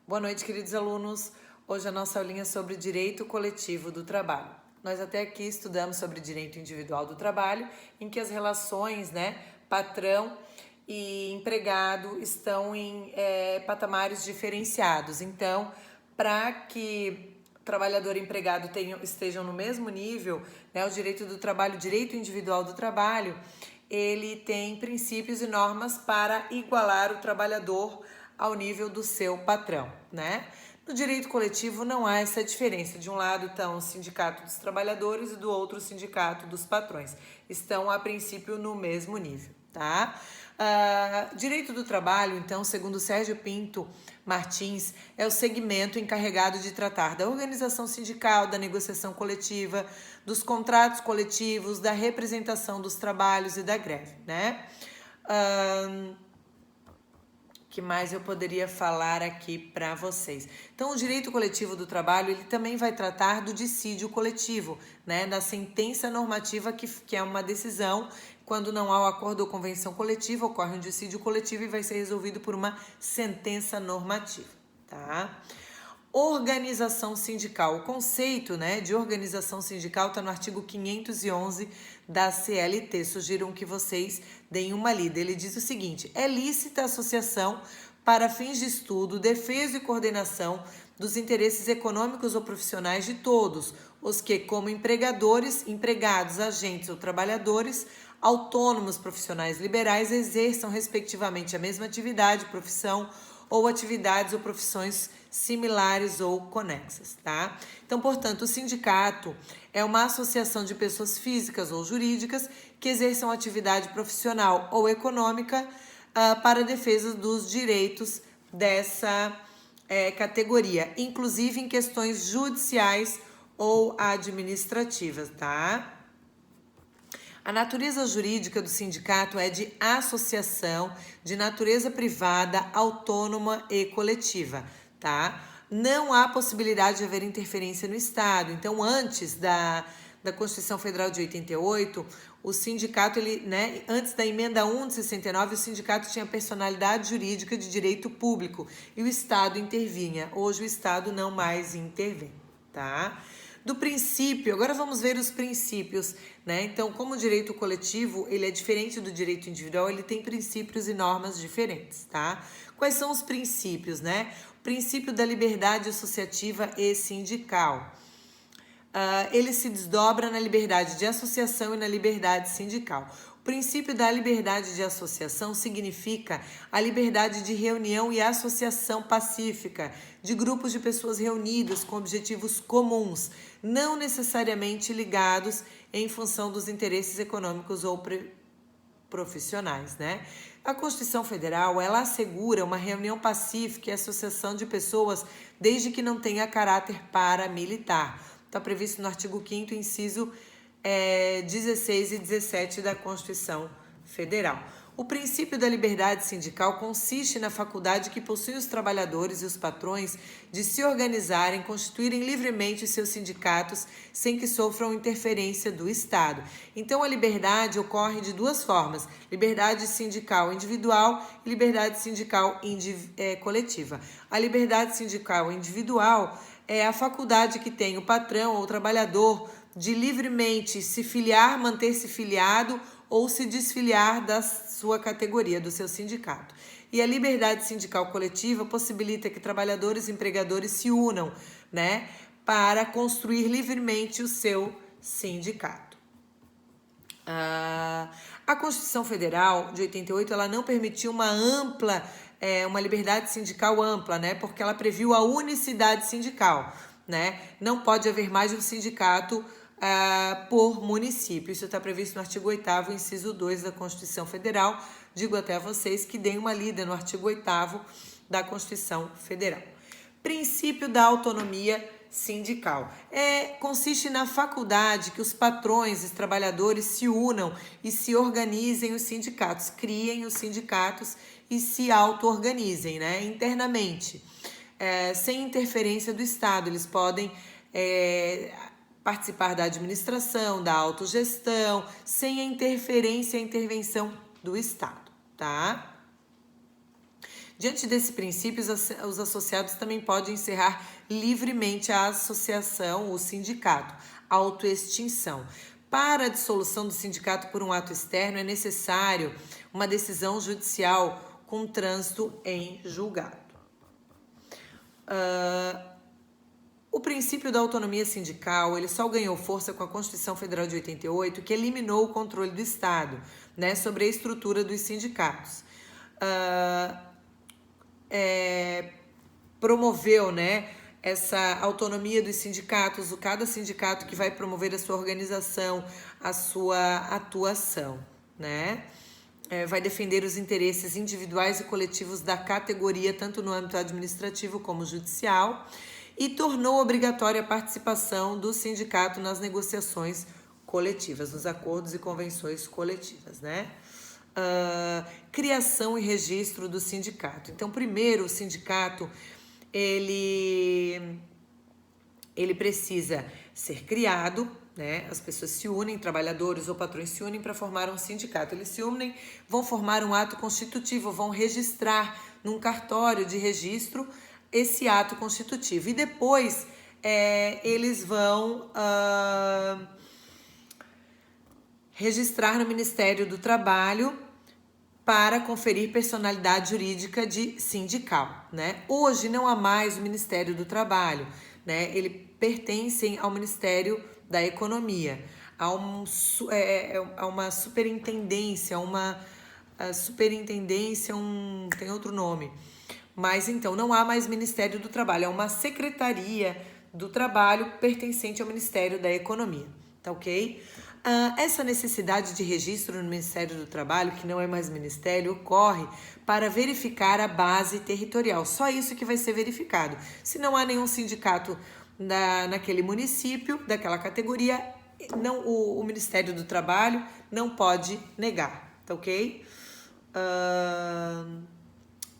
Boa noite, queridos alunos. Hoje a nossa aulinha é sobre direito coletivo do trabalho. Nós até aqui estudamos sobre direito individual do trabalho, em que as relações, patrão e empregado estão em patamares diferenciados. Então, para que trabalhador e empregado estejam no mesmo nível, o direito do trabalho, o direito individual do trabalho, ele tem princípios e normas para igualar o trabalhador ao nível do seu patrão, No direito coletivo não há essa diferença. De um lado estão o sindicato dos trabalhadores e do outro o sindicato dos patrões. Estão, a princípio, no mesmo nível, Direito do trabalho, então, segundo Sérgio Pinto Martins, é o segmento encarregado de tratar da organização sindical, da negociação coletiva, dos contratos coletivos, da representação dos trabalhos e da greve, que mais eu poderia falar aqui para vocês? Então, o direito coletivo do trabalho, ele também vai tratar do dissídio coletivo, da sentença normativa, que é uma decisão. Quando não há o acordo ou convenção coletiva, ocorre um dissídio coletivo e vai ser resolvido por uma sentença normativa, Organização sindical. O conceito, de organização sindical está no artigo 511 da CLT. Sugiro que vocês deem uma lida. Ele diz o seguinte: é lícita a associação para fins de estudo, defesa e coordenação dos interesses econômicos ou profissionais de todos os que, como empregadores, empregados, agentes ou trabalhadores, autônomos, profissionais liberais, exerçam respectivamente a mesma atividade, profissão ou atividades ou profissões similares ou conexas, Então, portanto, o sindicato é uma associação de pessoas físicas ou jurídicas que exerçam atividade profissional ou econômica para a defesa dos direitos dessa categoria, inclusive em questões judiciais ou administrativas, A natureza jurídica do sindicato é de associação de natureza privada, autônoma e coletiva, Não há possibilidade de haver interferência no Estado. Então, antes da Constituição Federal de 88, o sindicato, antes da emenda 1 de 69, o sindicato tinha personalidade jurídica de direito público e o Estado intervinha. Hoje o Estado não mais intervém, Do princípio, agora vamos ver os princípios, Então, como o direito coletivo, ele é diferente do direito individual, ele tem princípios e normas diferentes, Quais são os princípios, O princípio da liberdade associativa e sindical. Ele se desdobra na liberdade de associação e na liberdade sindical. O princípio da liberdade de associação significa a liberdade de reunião e associação pacífica de grupos de pessoas reunidas com objetivos comuns, não necessariamente ligados em função dos interesses econômicos ou profissionais, A Constituição Federal, ela assegura uma reunião pacífica e associação de pessoas desde que não tenha caráter paramilitar. Está previsto no artigo 5º, inciso 16 e 17 da Constituição Federal. O princípio da liberdade sindical consiste na faculdade que possuem os trabalhadores e os patrões de se organizarem, constituírem livremente os seus sindicatos sem que sofram interferência do Estado. Então, a liberdade ocorre de duas formas: liberdade sindical individual e liberdade sindical coletiva. A liberdade sindical individual é a faculdade que tem o patrão ou o trabalhador de livremente se filiar, manter-se filiado ou se desfiliar da sua categoria, do seu sindicato. E a liberdade sindical coletiva possibilita que trabalhadores e empregadores se unam, para construir livremente o seu sindicato. A Constituição Federal de 88, ela não permitiu uma liberdade sindical ampla, porque ela previu a unicidade sindical, Não pode haver mais de um sindicato por município. Isso está previsto no artigo 8º, inciso 2 da Constituição Federal. Digo até a vocês que deem uma lida no artigo 8º da Constituição Federal. Princípio da autonomia sindical. Consiste na faculdade que os patrões e os trabalhadores se unam e se organizem os sindicatos, criem os sindicatos e se auto-organizem, internamente, sem interferência do Estado. Eles podem participar da administração, da autogestão, sem a interferência e a intervenção do Estado, Diante desse princípio, os associados também podem encerrar livremente a associação, o sindicato, autoextinção. Para a dissolução do sindicato por um ato externo, é necessário uma decisão judicial com trânsito em julgado. O princípio da autonomia sindical, ele só ganhou força com a Constituição Federal de 88, que eliminou o controle do Estado, né, sobre a estrutura dos sindicatos. Promoveu, né, essa autonomia dos sindicatos, cada sindicato que vai promover a sua organização, a sua atuação, né? Vai defender os interesses individuais e coletivos da categoria, tanto no âmbito administrativo como judicial, e tornou obrigatória a participação do sindicato nas negociações coletivas, nos acordos e convenções coletivas, né? Criação e registro do sindicato. Então, primeiro, o sindicato, ele precisa ser criado, né? As pessoas se unem, trabalhadores ou patrões se unem para formar um sindicato. Eles se unem, vão formar um ato constitutivo, vão registrar num cartório de registro esse ato constitutivo. E depois eles vão registrar no Ministério do Trabalho para conferir personalidade jurídica de sindical, né? Hoje não há mais o Ministério do Trabalho, né? Ele pertencem ao Ministério da Economia, a uma superintendência, tem outro nome. Mas então não há mais Ministério do Trabalho, é uma Secretaria do Trabalho pertencente ao Ministério da Economia, tá ok? Essa necessidade de registro no Ministério do Trabalho, que não é mais ministério, ocorre para verificar a base territorial. Só isso que vai ser verificado. Se não há nenhum sindicato naquele município, daquela categoria, o Ministério do Trabalho não pode negar, tá ok?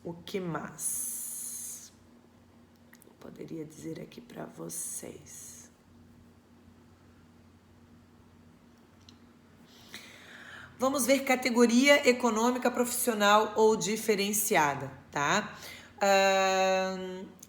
O que mais poderia dizer aqui para vocês? Vamos ver categoria econômica profissional ou diferenciada, tá?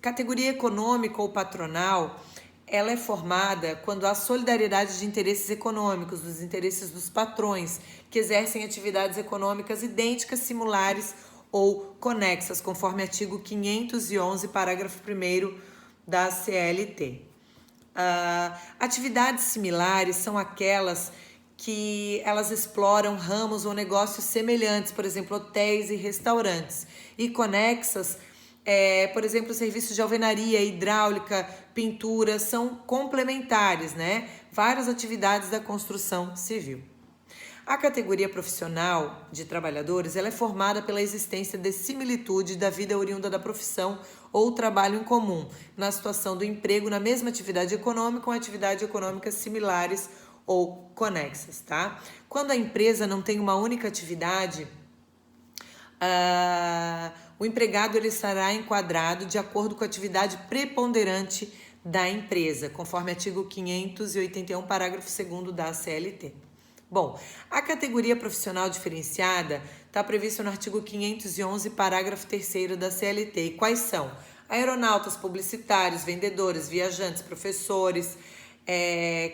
Categoria econômica ou patronal, ela é formada quando há solidariedade de interesses econômicos, dos interesses dos patrões, que exercem atividades econômicas idênticas, similares ou conexas, conforme artigo 511, parágrafo 1º da CLT. Atividades similares são aquelas que elas exploram ramos ou negócios semelhantes, por exemplo, hotéis e restaurantes. E conexas, por exemplo, serviços de alvenaria, hidráulica, pintura, são complementares, né? Várias atividades da construção civil. A categoria profissional de trabalhadores, ela é formada pela existência de similitude da vida oriunda da profissão ou trabalho em comum, na situação do emprego na mesma atividade econômica, com atividades econômicas similares ou conexas, tá? Quando a empresa não tem uma única atividade, o empregado ele estará enquadrado de acordo com a atividade preponderante da empresa, conforme artigo 581, parágrafo 2º da CLT. Bom, a categoria profissional diferenciada está prevista no artigo 511, parágrafo 3º da CLT. E quais são? Aeronautas, publicitários, vendedores, viajantes, professores,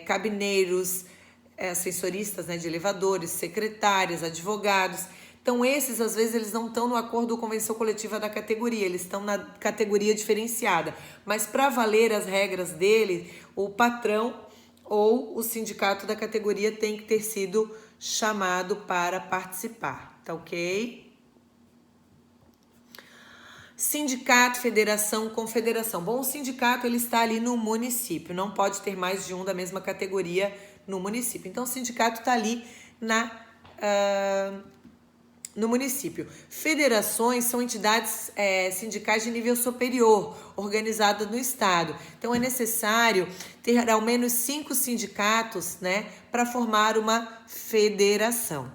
cabineiros, ascensoristas, né, de elevadores, secretárias, advogados. Então, esses, às vezes, eles não estão no acordo ou convenção coletiva da categoria, eles estão na categoria diferenciada. Mas, para valer as regras dele, o patrão ou o sindicato da categoria tem que ter sido chamado para participar, tá ok? Sindicato, federação, confederação. Bom, o sindicato ele está ali no município, não pode ter mais de um da mesma categoria no município. Então, o sindicato está ali no município. Federações são entidades sindicais de nível superior, organizadas no estado. Então, é necessário ter ao menos 5 sindicatos, né, para formar uma federação.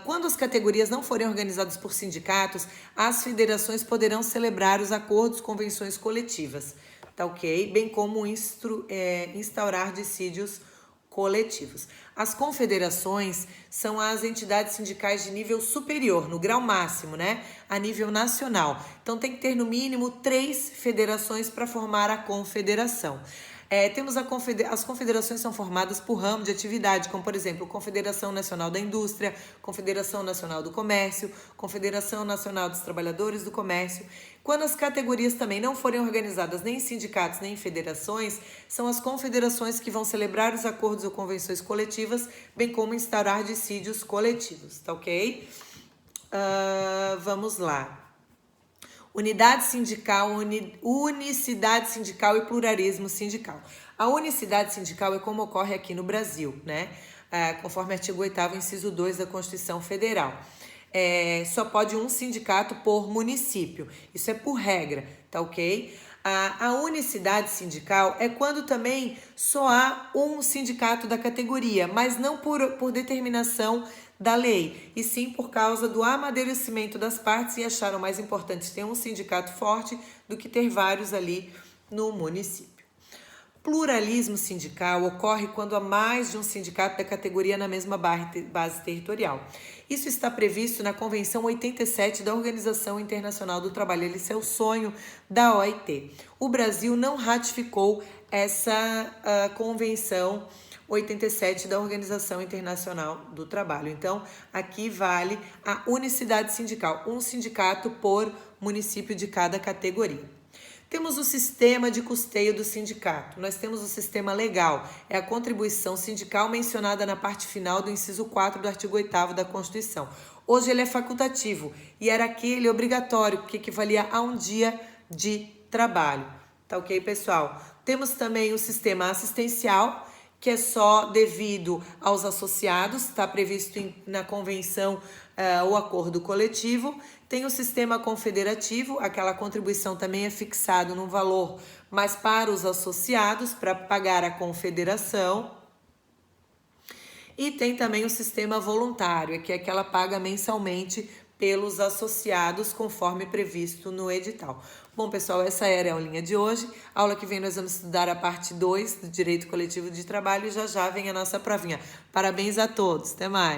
Quando as categorias não forem organizadas por sindicatos, as federações poderão celebrar os acordos, convenções coletivas, tá ok? Bem como instaurar dissídios coletivos. As confederações são as entidades sindicais de nível superior, no grau máximo, né? A nível nacional. Então, tem que ter, no mínimo, 3 federações para formar a confederação. As confederações são formadas por ramo de atividade, como, por exemplo, Confederação Nacional da Indústria, Confederação Nacional do Comércio, Confederação Nacional dos Trabalhadores do Comércio. Quando as categorias também não forem organizadas nem em sindicatos nem em federações, são as confederações que vão celebrar os acordos ou convenções coletivas, bem como instaurar dissídios coletivos, tá ok? Vamos lá. Unidade sindical, unicidade sindical e pluralismo sindical. A unicidade sindical é como ocorre aqui no Brasil, né? Conforme artigo 8º, inciso 2 da Constituição Federal. Só pode um sindicato por município. Isso é por regra, tá ok? A unicidade sindical é quando também só há um sindicato da categoria, mas não por determinação da lei, e sim por causa do amadurecimento das partes e acharam mais importante ter um sindicato forte do que ter vários ali no município. Pluralismo sindical ocorre quando há mais de um sindicato da categoria na mesma base territorial. Isso está previsto na Convenção 87 da Organização Internacional do Trabalho. Esse é o sonho da OIT. O Brasil não ratificou essa Convenção 87 da Organização Internacional do Trabalho. Então, aqui vale a unicidade sindical, um sindicato por município de cada categoria. Temos o sistema de custeio do sindicato. Nós temos o sistema legal, é a contribuição sindical mencionada na parte final do inciso 4 do artigo 8º da Constituição. Hoje ele é facultativo e era aquele obrigatório, que equivalia a um dia de trabalho. Tá ok, pessoal? Temos também o sistema assistencial, que é só devido aos associados, está previsto na convenção o acordo coletivo. Tem o sistema confederativo, aquela contribuição também é fixado num valor, mas para os associados, para pagar a confederação. E tem também o sistema voluntário, que é aquela paga mensalmente pelos associados, conforme previsto no edital. Bom, pessoal, essa era a aulinha de hoje. A aula que vem nós vamos estudar a parte 2 do Direito Coletivo de Trabalho e já já vem a nossa provinha. Parabéns a todos, até mais!